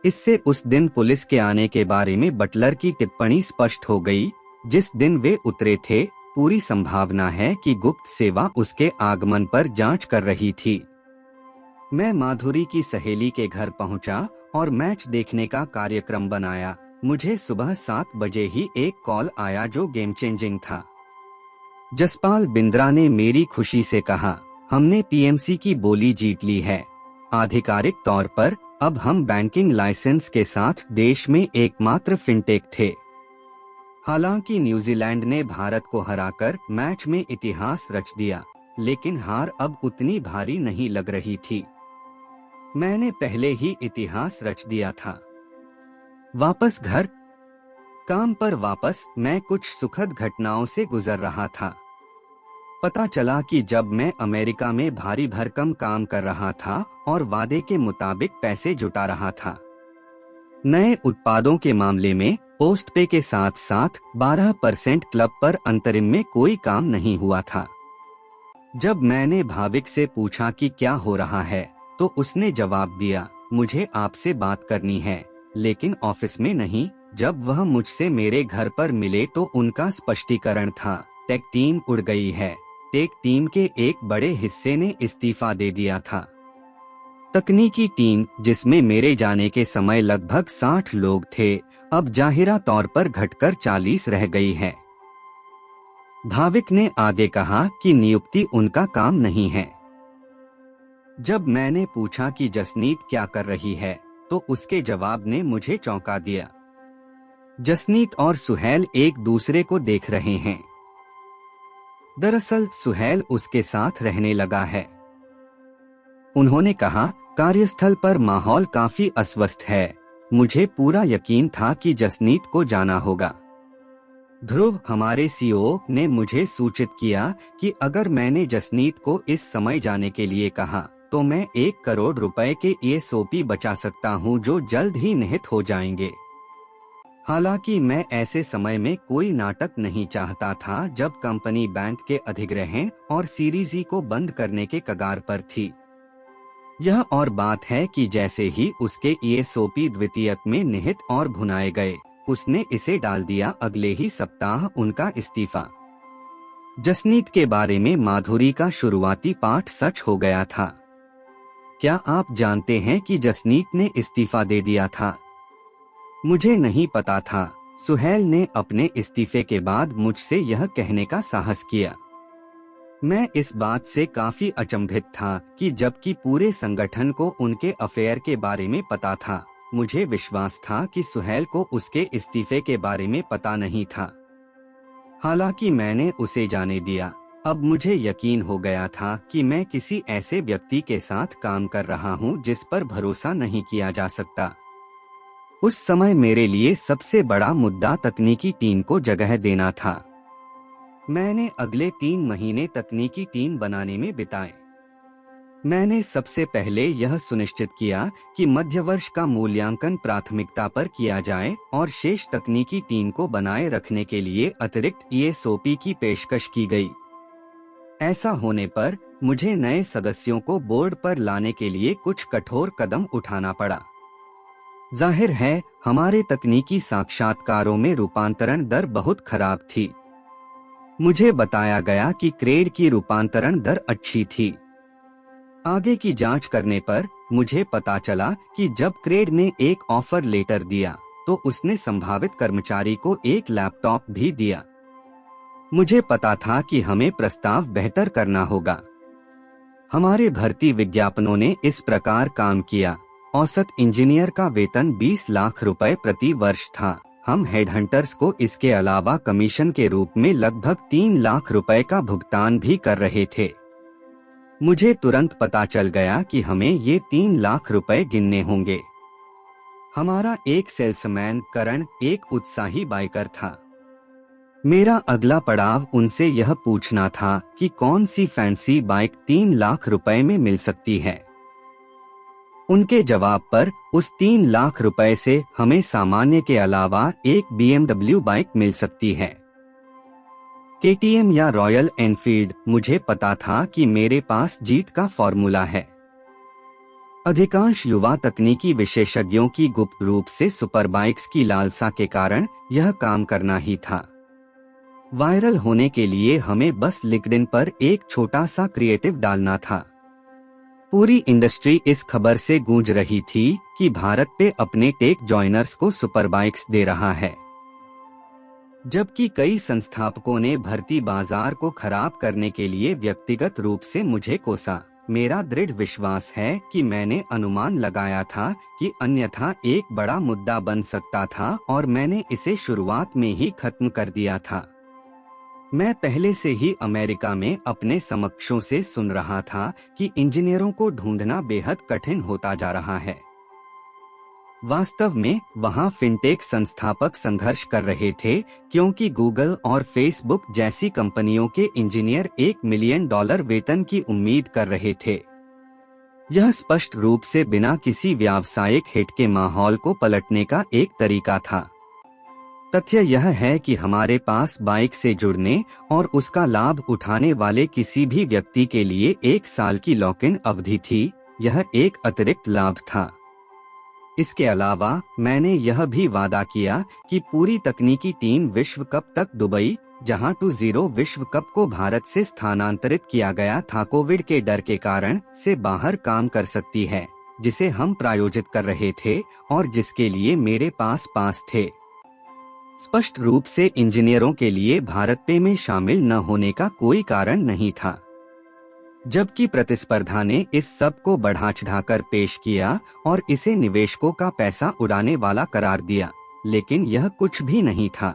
[SPEAKER 1] इससे उस दिन पुलिस के आने के बारे में बटलर की टिप्पणी स्पष्ट हो गई। जिस दिन वे उतरे थे, पूरी संभावना है कि गुप्त सेवा उसके आगमन पर जांच कर रही थी। मैं माधुरी की सहेली के घर पहुंचा और मैच देखने का कार्यक्रम बनाया। मुझे सुबह 7 बजे ही एक कॉल आया जो गेम चेंजिंग था। जसपाल बिंद्रा ने मेरी खुशी से कहा, हमने पीएमसी की बोली जीत ली है। आधिकारिक तौर पर अब हम बैंकिंग लाइसेंस के साथ देश में एकमात्र फिनटेक थे। हालांकि न्यूजीलैंड ने भारत को हराकर मैच में इतिहास रच दिया, लेकिन हार अब उतनी भारी नहीं लग रही थी। मैंने पहले ही इतिहास रच दिया था। वापस घर, काम पर वापस मैं कुछ सुखद घटनाओं से गुजर रहा था। पता चला कि जब मैं अमेरिका में भारी भरकम काम कर रहा था और वादे के मुताबिक पैसे जुटा रहा था, नए उत्पादों के मामले में पोस्ट पे के साथ साथ 12% क्लब पर अंतरिम में कोई काम नहीं हुआ था। जब मैंने भाविक से पूछा कि क्या हो रहा है, तो उसने जवाब दिया, मुझे आपसे बात करनी है, लेकिन ऑफिस में नहीं। जब वह मुझसे मेरे घर पर मिले तो उनका स्पष्टीकरण था, टेक टीम उड़ गई है। टेक टीम के एक बड़े हिस्से ने इस्तीफा दे दिया था। तकनीकी टीम, जिसमें मेरे जाने के समय लगभग 60 लोग थे, अब जाहिरा तौर पर घटकर 40 रह गई है। भाविक ने आगे कहा कि नियुक्ति उनका काम नहीं है। जब मैंने पूछा कि जसनीत क्या कर रही है, तो उसके जवाब ने मुझे चौंका दिया। जसनीत और सुहेल एक दूसरे को देख रहे हैं। दरअसल सुहेल उसके साथ रहने लगा है। उन्होंने कहा, कार्यस्थल पर माहौल काफी अस्वस्थ है। मुझे पूरा यकीन था कि जसनीत को जाना होगा। ध्रुव, हमारे सीईओ, ने मुझे सूचित किया कि अगर मैंने जसनीत को इस समय जाने के लिए कहा तो मैं 1 करोड़ रुपए के ESOP बचा सकता हूं, जो जल्द ही निहित हो जाएंगे। हालांकि मैं ऐसे समय में कोई नाटक नहीं चाहता था जब कंपनी बैंक के अधिग्रहण और सीरीज ई को बंद करने के कगार पर थी। यह और बात है कि जैसे ही उसके ESOP द्वितीयक में निहित और भुनाए गए, उसने इसे डाल दिया। अगले ही सप्ताह उनका इस्तीफा। जसनीत के बारे में माधुरी का शुरुआती पाठ सच हो गया था। क्या आप जानते हैं कि जसनीत ने इस्तीफा दे दिया था? मुझे नहीं पता था। सुहेल ने अपने इस्तीफे के बाद मुझसे यह कहने का साहस किया। मैं इस बात से काफी अचंभित था कि जबकि पूरे संगठन को उनके अफेयर के बारे में पता था, मुझे विश्वास था कि सुहेल को उसके इस्तीफे के बारे में पता नहीं था। हालांकि मैंने उसे जाने दिया। अब मुझे यकीन हो गया था कि मैं किसी ऐसे व्यक्ति के साथ काम कर रहा हूं जिस पर भरोसा नहीं किया जा सकता। उस समय मेरे लिए सबसे बड़ा मुद्दा तकनीकी टीम को जगह देना था। मैंने अगले 3 महीने तकनीकी टीम बनाने में बिताए। मैंने सबसे पहले यह सुनिश्चित किया कि मध्य वर्ष का मूल्यांकन प्राथमिकता पर किया जाए और शेष तकनीकी टीम को बनाए रखने के लिए अतिरिक्त ESOP की पेशकश की गई। ऐसा होने पर मुझे नए सदस्यों को बोर्ड पर लाने के लिए कुछ कठोर कदम उठाना पड़ा। जाहिर है, हमारे तकनीकी साक्षात्कारों में रूपांतरण दर बहुत खराब थी। मुझे बताया गया कि क्रेड की रूपांतरण दर अच्छी थी। आगे की जांच करने पर मुझे पता चला कि जब क्रेड ने एक ऑफर लेटर दिया तो उसने संभावित कर्मचारी को एक लैपटॉप भी दिया। मुझे पता था कि हमें प्रस्ताव बेहतर करना होगा। हमारे भर्ती विज्ञापनों ने इस प्रकार काम किया। औसत इंजीनियर का वेतन 20 लाख रुपए प्रति वर्ष था। हम हेडहंटर्स को इसके अलावा कमीशन के रूप में लगभग 3 लाख रुपए का भुगतान भी कर रहे थे। मुझे तुरंत पता चल गया कि हमें ये 3 लाख रुपए गिनने होंगे। हमारा एक सेल्समैन करण एक उत्साही बाइकर था। मेरा अगला पड़ाव उनसे यह पूछना था कि कौन सी फैंसी बाइक 3 लाख रुपए में मिल सकती है। उनके जवाब पर उस 3 लाख रुपए से हमें सामान्य के अलावा एक BMW बाइक मिल सकती है। KTM या रॉयल एनफील्ड। मुझे पता था कि मेरे पास जीत का फॉर्मूला है। अधिकांश युवा तकनीकी विशेषज्ञों की गुप्त रूप से सुपर बाइक्स की लालसा के कारण यह काम करना ही था। वायरल होने के लिए हमें बस लिंक्डइन पर एक छोटा सा क्रिएटिव डालना था। पूरी इंडस्ट्री इस खबर से गूंज रही थी कि भारत पे अपने टेक जॉइनर्स को सुपर बाइक्स दे रहा है, जबकि कई संस्थापकों ने भर्ती बाजार को खराब करने के लिए व्यक्तिगत रूप से मुझे कोसा। मेरा दृढ़ विश्वास है कि मैंने अनुमान लगाया था कि अन्यथा एक बड़ा मुद्दा बन सकता था और मैंने इसे शुरुआत में ही खत्म कर दिया था। मैं पहले से ही अमेरिका में अपने समकक्षों से सुन रहा था कि इंजीनियरों को ढूंढना बेहद कठिन होता जा रहा है। वास्तव में वहां फिनटेक संस्थापक संघर्ष कर रहे थे क्योंकि गूगल और फेसबुक जैसी कंपनियों के इंजीनियर $1 मिलियन वेतन की उम्मीद कर रहे थे। यह स्पष्ट रूप से बिना किसी व्यावसायिक हिट के माहौल को पलटने का एक तरीका था। तथ्य यह है कि हमारे पास बाइक से जुड़ने और उसका लाभ उठाने वाले किसी भी व्यक्ति के लिए 1 साल की लॉक इन अवधि थी। यह एक अतिरिक्त लाभ था। इसके अलावा मैंने यह भी वादा किया कि पूरी तकनीकी टीम विश्व कप तक दुबई, जहां 2-0 विश्व कप को भारत से स्थानांतरित किया गया था, कोविड के डर के कारण से बाहर काम कर सकती है, जिसे हम प्रायोजित कर रहे थे और जिसके लिए मेरे पास पास थे। स्पष्ट रूप से इंजीनियरों के लिए भारत पे में शामिल न होने का कोई कारण नहीं था, जबकि प्रतिस्पर्धा ने इस सब को बढ़ा चढ़ाकर पेश किया और इसे निवेशकों का पैसा उड़ाने वाला करार दिया। लेकिन यह कुछ भी नहीं था।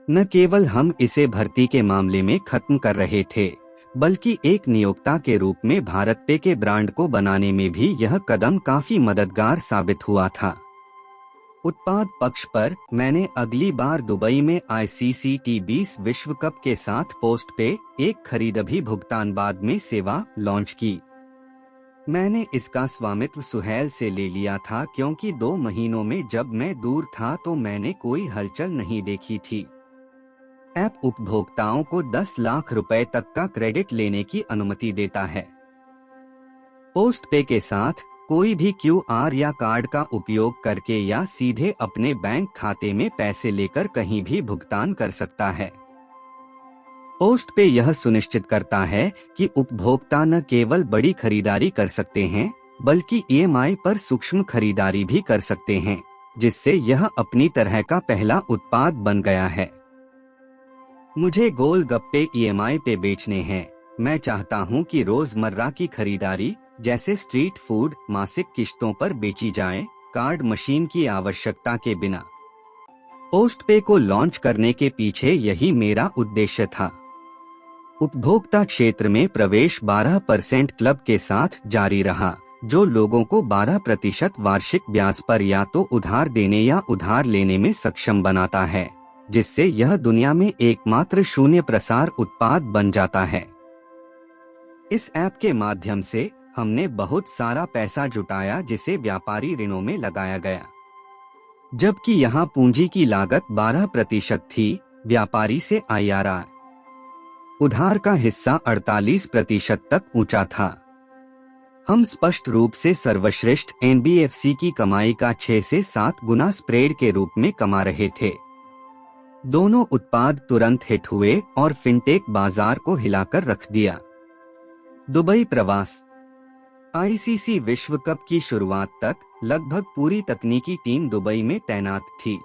[SPEAKER 1] न केवल हम इसे भर्ती के मामले में खत्म कर रहे थे, बल्कि एक नियोक्ता के रूप में भारत पे के ब्रांड को बनाने में भी यह कदम काफी मददगार साबित हुआ था। उत्पाद पक्ष पर मैंने अगली बार दुबई में ICC T20 विश्व कप के साथ पोस्ट पे एक खरीद भी भुगतान बाद में सेवा लॉन्च की। मैंने इसका स्वामित्व सुहेल से ले लिया था क्योंकि 2 महीनों में जब मैं दूर था तो मैंने कोई हलचल नहीं देखी थी। ऐप उपभोक्ताओं को 10 लाख रुपए तक का क्रेडिट लेने की अनुमति देता है। पोस्ट पे के साथ कोई भी QR या कार्ड का उपयोग करके या सीधे अपने बैंक खाते में पैसे लेकर कहीं भी भुगतान कर सकता है। पोस्ट पे यह सुनिश्चित करता है कि उपभोक्ता न केवल बड़ी खरीदारी कर सकते हैं, बल्कि EMI पर सूक्ष्म खरीदारी भी कर सकते हैं, जिससे यह अपनी तरह का पहला उत्पाद बन गया है। मुझे गोलगप्पे EMI पे बेचने हैं। मैं चाहता हूं कि रोजमर्रा की खरीदारी जैसे स्ट्रीट फूड मासिक किश्तों पर बेची जाए, कार्ड मशीन की आवश्यकता के बिना। पोस्ट पे को लॉन्च करने के पीछे यही मेरा उद्देश्य था। उपभोक्ता क्षेत्र में प्रवेश 12% क्लब के साथ जारी रहा, जो लोगों को 12% वार्षिक ब्याज पर या तो उधार देने या उधार लेने में सक्षम बनाता है, जिससे यह दुनिया में एकमात्र शून्य प्रसार उत्पाद बन जाता है। इस ऐप के माध्यम से हमने बहुत सारा पैसा जुटाया जिसे व्यापारी ऋणों में लगाया गया। जबकि यहाँ पूंजी की लागत 12% थी, व्यापारी से IRR उधार का हिस्सा 48% तक ऊंचा था। हम स्पष्ट रूप से सर्वश्रेष्ठ NBFC की कमाई का 6 से 7 गुना स्प्रेड के रूप में कमा रहे थे। दोनों उत्पाद तुरंत हिट हुए और फिनटेक बाजार को हिलाकर रख दिया। दुबई प्रवास। ICC विश्व कप की शुरुआत तक लगभग पूरी तकनीकी टीम दुबई में तैनात थी।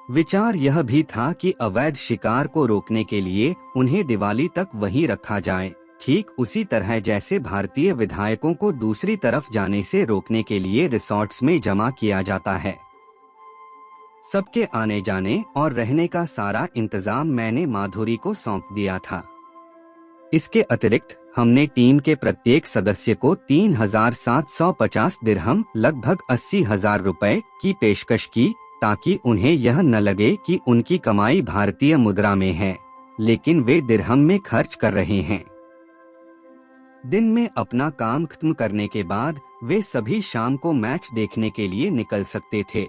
[SPEAKER 1] विचार यह भी था कि अवैध शिकार को रोकने के लिए उन्हें दिवाली तक वहीं रखा जाए, ठीक उसी तरह जैसे भारतीय विधायकों को दूसरी तरफ जाने से रोकने के लिए रिसॉर्ट्स में जमा किया जाता है। सबके आने जाने और रहने का सारा इंतजाम मैंने माधुरी को सौंप दिया था। इसके अतिरिक्त हमने टीम के प्रत्येक सदस्य को 3,750 दिरहम लगभग 80,000 रुपए की पेशकश की, ताकि उन्हें यह न लगे कि उनकी कमाई भारतीय मुद्रा में है, लेकिन वे दिरहम में खर्च कर रहे हैं। दिन में अपना काम खत्म करने के बाद वे सभी शाम को मैच देखने के लिए निकल सकते थे।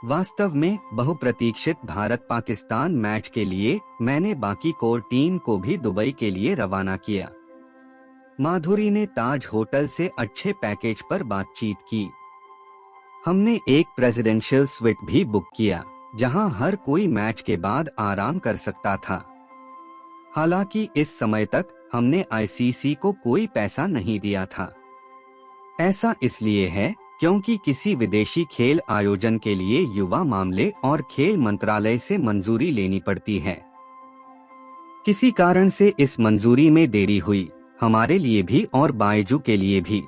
[SPEAKER 1] वास्तव में बहुप्रतीक्षित भारत पाकिस्तान मैच के लिए मैंने बाकी कोर टीम को भी दुबई के लिए रवाना किया। माधुरी ने ताज होटल से अच्छे पैकेज पर बातचीत की। हमने एक प्रेसिडेंशियल स्वीट भी बुक किया, जहां हर कोई मैच के बाद आराम कर सकता था। हालांकि इस समय तक हमने ICC को कोई पैसा नहीं दिया था। ऐसा इसलिए है क्योंकि किसी विदेशी खेल आयोजन के लिए युवा मामले और खेल मंत्रालय से मंजूरी लेनी पड़ती है। किसी कारण से इस मंजूरी में देरी हुई, हमारे लिए भी और बायजू के लिए भी।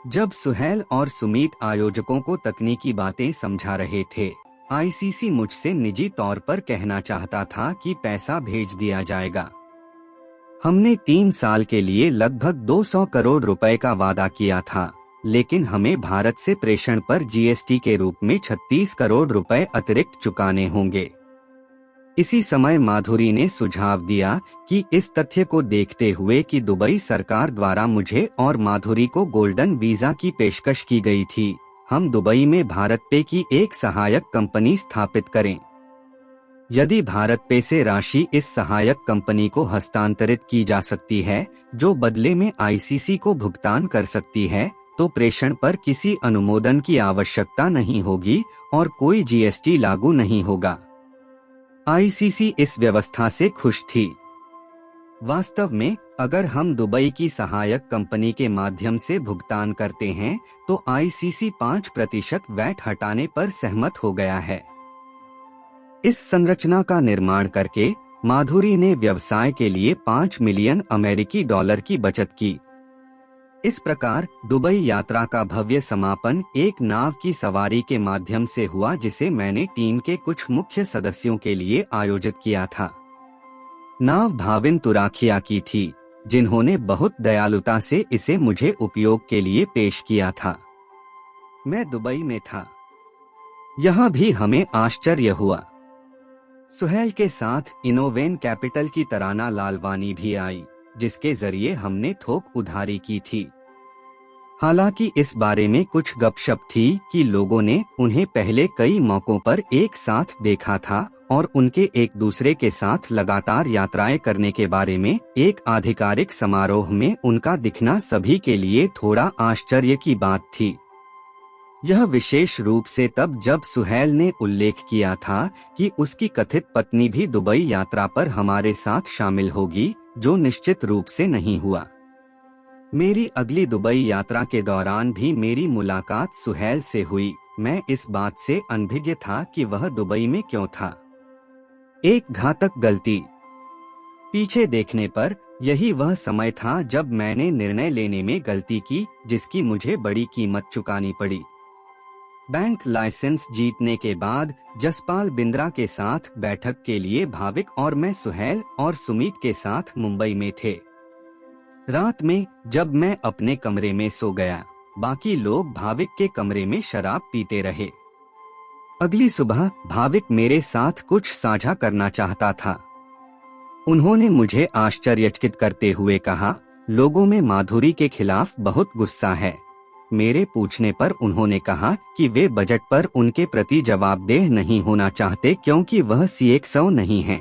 [SPEAKER 1] जब सुहेल और सुमीत आयोजकों को तकनीकी बातें समझा रहे थे, आईसीसी मुझसे निजी तौर पर कहना चाहता था कि पैसा भेज दिया जाएगा। हमने 3 साल के लिए लगभग 200 करोड़ रुपए का वादा किया था, लेकिन हमें भारत से प्रेषण पर जीएसटी के रूप में 36 करोड़ रुपए अतिरिक्त चुकाने होंगे। इसी समय माधुरी ने सुझाव दिया कि इस तथ्य को देखते हुए कि दुबई सरकार द्वारा मुझे और माधुरी को गोल्डन वीजा की पेशकश की गई थी, हम दुबई में भारत पे की एक सहायक कंपनी स्थापित करें। यदि भारत पे से राशि इस सहायक कंपनी को हस्तांतरित की जा सकती है, जो बदले में आईसीसी को भुगतान कर सकती है, तो प्रेषण पर किसी अनुमोदन की आवश्यकता नहीं होगी और कोई जीएसटी लागू नहीं होगा। आईसीसी इस व्यवस्था से खुश थी। वास्तव में अगर हम दुबई की सहायक कंपनी के माध्यम से भुगतान करते हैं, तो आईसीसी 5% वैट हटाने पर सहमत हो गया है। इस संरचना का निर्माण करके माधुरी ने व्यवसाय के लिए 5 मिलियन अमेरिकी डॉलर की बचत की। इस प्रकार दुबई यात्रा का भव्य समापन एक नाव की सवारी के माध्यम से हुआ, जिसे मैंने टीम के कुछ मुख्य सदस्यों के लिए आयोजित किया था। नाव भाविन तुराखिया की थी, जिन्होंने बहुत दयालुता से इसे मुझे उपयोग के लिए पेश किया था। मैं दुबई में था। यहाँ भी हमें आश्चर्य हुआ। सुहेल के साथ इनोवेन कैपिटल की तराना लालवानी भी आई, जिसके जरिए हमने थोक उधारी की थी। हालांकि इस बारे में कुछ गपशप थी कि लोगों ने उन्हें पहले कई मौकों पर एक साथ देखा था और उनके एक दूसरे के साथ लगातार यात्राएं करने के बारे में एक आधिकारिक समारोह में उनका दिखना सभी के लिए थोड़ा आश्चर्य की बात थी। यह विशेष रूप से तब जब सुहेल ने उल्लेख किया था कि उसकी कथित पत्नी भी दुबई यात्रा पर हमारे साथ शामिल होगी, जो निश्चित रूप से नहीं हुआ। मेरी अगली दुबई यात्रा के दौरान भी मेरी मुलाकात सुहेल से हुई। मैं इस बात से अनभिज्ञ था कि वह दुबई में क्यों था। एक घातक गलती। पीछे देखने पर यही वह समय था जब मैंने निर्णय लेने में गलती की, जिसकी मुझे बड़ी कीमत चुकानी पड़ी। बैंक लाइसेंस जीतने के बाद जसपाल बिंद्रा के साथ बैठक के लिए भाविक और मैं सुहेल और सुमीत के साथ मुंबई में थे। रात में जब मैं अपने कमरे में सो गया, बाकी लोग भाविक के कमरे में शराब पीते रहे। अगली सुबह भाविक मेरे साथ कुछ साझा करना चाहता था। उन्होंने मुझे आश्चर्यचकित करते हुए कहा, लोगों में माधुरी के खिलाफ बहुत गुस्सा है। मेरे पूछने पर उन्होंने कहा कि वे बजट पर उनके प्रति जवाबदेह नहीं होना चाहते क्योंकि वह CXO नहीं है।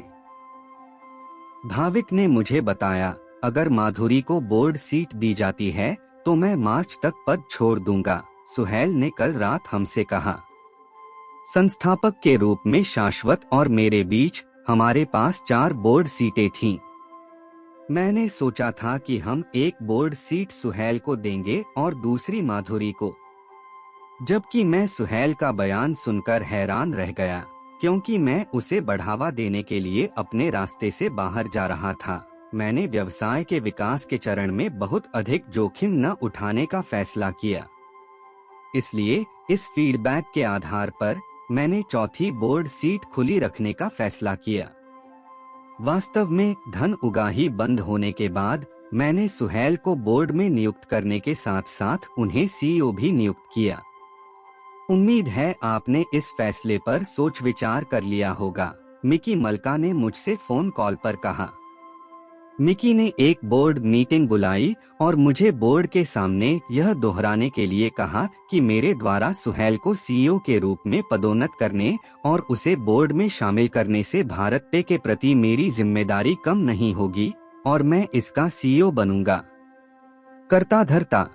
[SPEAKER 1] भाविक ने मुझे बताया, अगर माधुरी को बोर्ड सीट दी जाती है तो मैं मार्च तक पद छोड़ दूंगा। सुहेल ने कल रात हमसे कहा। संस्थापक के रूप में शाश्वत और मेरे बीच हमारे पास 4 बोर्ड सीटें थीं। मैंने सोचा था कि हम एक बोर्ड सीट सुहेल को देंगे और दूसरी माधुरी को, जबकि मैं सुहेल का बयान सुनकर हैरान रह गया, क्योंकि मैं उसे बढ़ावा देने के लिए अपने रास्ते से बाहर जा रहा था। मैंने व्यवसाय के विकास के चरण में बहुत अधिक जोखिम न उठाने का फैसला किया। इसलिए इस फीडबैक के आधार पर मैंने चौथी बोर्ड सीट खुली रखने का फैसला किया। वास्तव में धन उगाही बंद होने के बाद मैंने सुहेल को बोर्ड में नियुक्त करने के साथ साथ उन्हें CEO भी नियुक्त किया। उम्मीद है आपने इस फैसले पर सोच विचार कर लिया होगा, मिकी मल्का ने मुझसे फोन कॉल पर कहा। मिकी ने एक बोर्ड मीटिंग बुलाई और मुझे बोर्ड के सामने यह दोहराने के लिए कहा कि मेरे द्वारा सुहेल को CEO के रूप में पदोन्नत करने और उसे बोर्ड में शामिल करने से भारत पे के प्रति मेरी जिम्मेदारी कम नहीं होगी और मैं इसका CEO बनूंगा। करता धरता।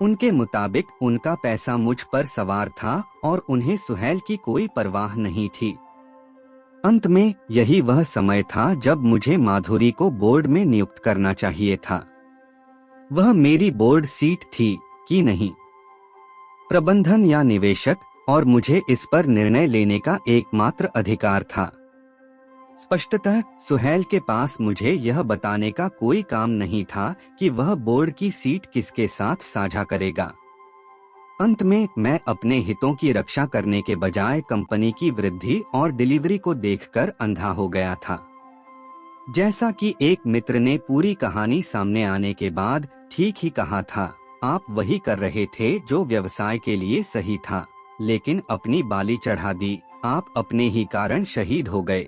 [SPEAKER 1] उनके मुताबिक उनका पैसा मुझ पर सवार था और उन्हें सुहेल की कोई परवाह नहीं थी। अंत में यही वह समय था जब मुझे माधुरी को बोर्ड में नियुक्त करना चाहिए था। वह मेरी बोर्ड सीट थी कि नहीं, प्रबंधन या निवेशक, और मुझे इस पर निर्णय लेने का एकमात्र अधिकार था। स्पष्टतः सुहेल के पास मुझे यह बताने का कोई काम नहीं था कि वह बोर्ड की सीट किसके साथ साझा करेगा। अंत में मैं अपने हितों की रक्षा करने के बजाय कंपनी की वृद्धि और डिलीवरी को देखकर अंधा हो गया था। जैसा कि एक मित्र ने पूरी कहानी सामने आने के बाद ठीक ही कहा था, आप वही कर रहे थे जो व्यवसाय के लिए सही था, लेकिन अपनी बाली चढ़ा दी, आप अपने ही कारण शहीद हो गए।